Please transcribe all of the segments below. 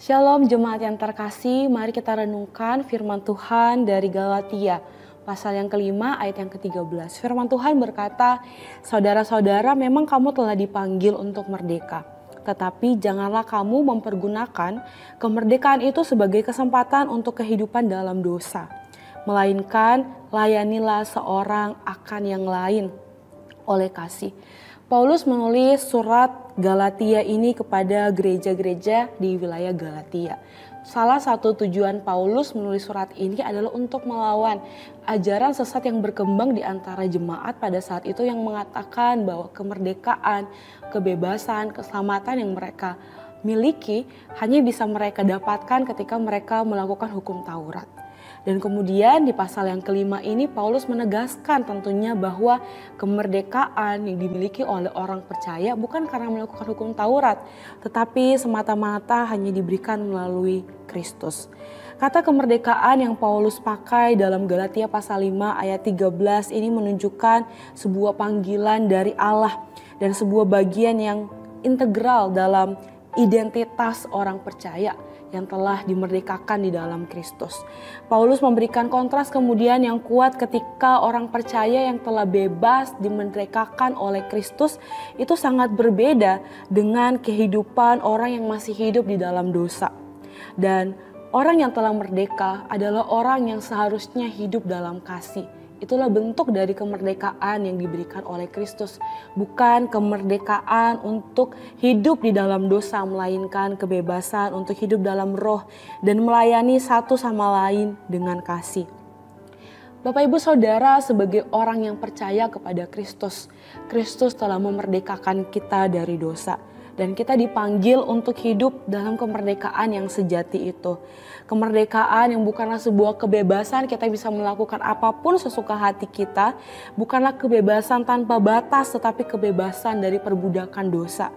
Shalom jemaat yang terkasih, mari kita renungkan firman Tuhan dari Galatia, pasal yang kelima ayat yang ke-13. Firman Tuhan berkata, saudara-saudara memang kamu telah dipanggil untuk merdeka. Tetapi janganlah kamu mempergunakan kemerdekaan itu sebagai kesempatan untuk kehidupan dalam dosa. Melainkan layanilah seorang akan yang lain oleh kasih. Paulus menulis surat Galatia ini kepada gereja-gereja di wilayah Galatia. Salah satu tujuan Paulus menulis surat ini adalah untuk melawan ajaran sesat yang berkembang di antara jemaat pada saat itu yang mengatakan bahwa kemerdekaan, kebebasan, keselamatan yang mereka miliki hanya bisa mereka dapatkan ketika mereka melakukan hukum Taurat. Dan kemudian di pasal yang kelima ini Paulus menegaskan tentunya bahwa kemerdekaan yang dimiliki oleh orang percaya bukan karena melakukan hukum Taurat, tetapi semata-mata hanya diberikan melalui Kristus. Kata kemerdekaan yang Paulus pakai dalam Galatia pasal 5 ayat 13 ini menunjukkan sebuah panggilan dari Allah dan sebuah bagian yang integral dalam identitas orang percaya yang telah dimerdekakan di dalam Kristus. Paulus memberikan kontras kemudian yang kuat ketika orang percaya yang telah bebas dimerdekakan oleh Kristus itu sangat berbeda dengan kehidupan orang yang masih hidup di dalam dosa. Dan orang yang telah merdeka adalah orang yang seharusnya hidup dalam kasih. Itulah bentuk dari kemerdekaan yang diberikan oleh Kristus. Bukan kemerdekaan untuk hidup di dalam dosa, melainkan kebebasan untuk hidup dalam roh dan melayani satu sama lain dengan kasih. Bapak Ibu Saudara, sebagai orang yang percaya kepada Kristus, Kristus telah memerdekakan kita dari dosa. Dan kita dipanggil untuk hidup dalam kemerdekaan yang sejati itu. Kemerdekaan yang bukanlah sebuah kebebasan kita bisa melakukan apapun sesuka hati kita. Bukanlah kebebasan tanpa batas, tetapi kebebasan dari perbudakan dosa.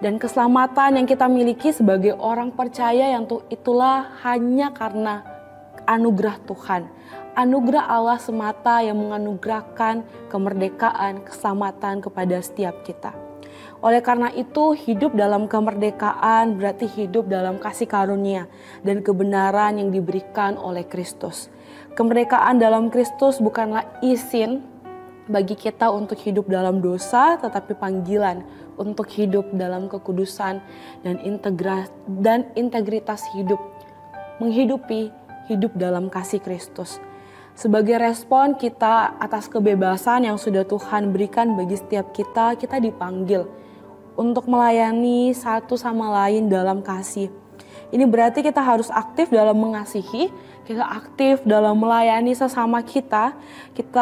Dan keselamatan yang kita miliki sebagai orang percaya yang itulah hanya karena anugerah Tuhan. Anugerah Allah semata yang menganugerahkan kemerdekaan, keselamatan kepada setiap kita. Oleh karena itu, hidup dalam kemerdekaan berarti hidup dalam kasih karunia dan kebenaran yang diberikan oleh Kristus. Kemerdekaan dalam Kristus bukanlah izin bagi kita untuk hidup dalam dosa, tetapi panggilan untuk hidup dalam kekudusan dan integritas hidup. Menghidupi hidup dalam kasih Kristus. Sebagai respon kita atas kebebasan yang sudah Tuhan berikan bagi setiap kita, kita dipanggil untuk melayani satu sama lain dalam kasih. Ini berarti kita harus aktif dalam mengasihi, kita aktif dalam melayani sesama kita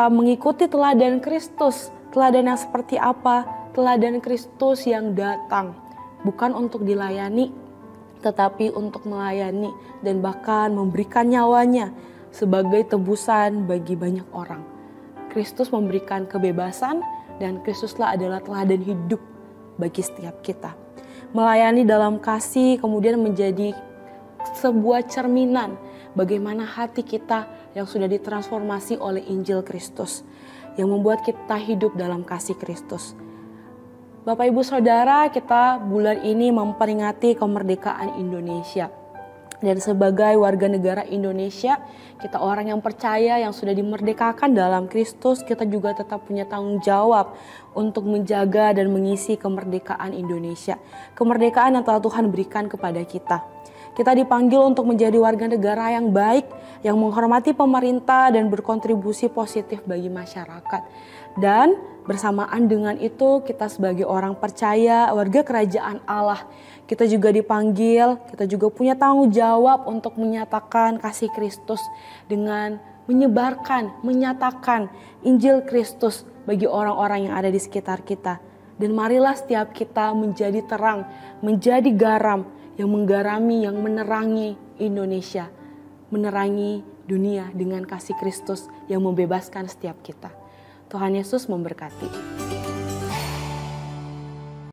mengikuti teladan Kristus. Teladan yang seperti apa? Teladan Kristus yang datang, bukan untuk dilayani, tetapi untuk melayani dan bahkan memberikan nyawanya sebagai tebusan bagi banyak orang. Kristus memberikan kebebasan dan Kristuslah adalah teladan hidup bagi setiap kita. Melayani dalam kasih kemudian menjadi sebuah cerminan bagaimana hati kita yang sudah ditransformasi oleh Injil Kristus yang membuat kita hidup dalam kasih Kristus. Bapak Ibu Saudara, kita bulan ini memperingati kemerdekaan Indonesia. Dan sebagai warga negara Indonesia, kita orang yang percaya yang sudah dimerdekakan dalam Kristus, kita juga tetap punya tanggung jawab untuk menjaga dan mengisi kemerdekaan Indonesia. Kemerdekaan yang telah Tuhan berikan kepada kita. Kita dipanggil untuk menjadi warga negara yang baik, yang menghormati pemerintah dan berkontribusi positif bagi masyarakat. Dan bersamaan dengan itu kita sebagai orang percaya, warga kerajaan Allah, kita juga dipanggil, kita juga punya tanggung jawab untuk menyatakan kasih Kristus dengan menyebarkan, menyatakan Injil Kristus bagi orang-orang yang ada di sekitar kita. Dan marilah setiap kita menjadi terang, menjadi garam yang menggarami, yang menerangi Indonesia, menerangi dunia dengan kasih Kristus yang membebaskan setiap kita. Tuhan Yesus memberkati.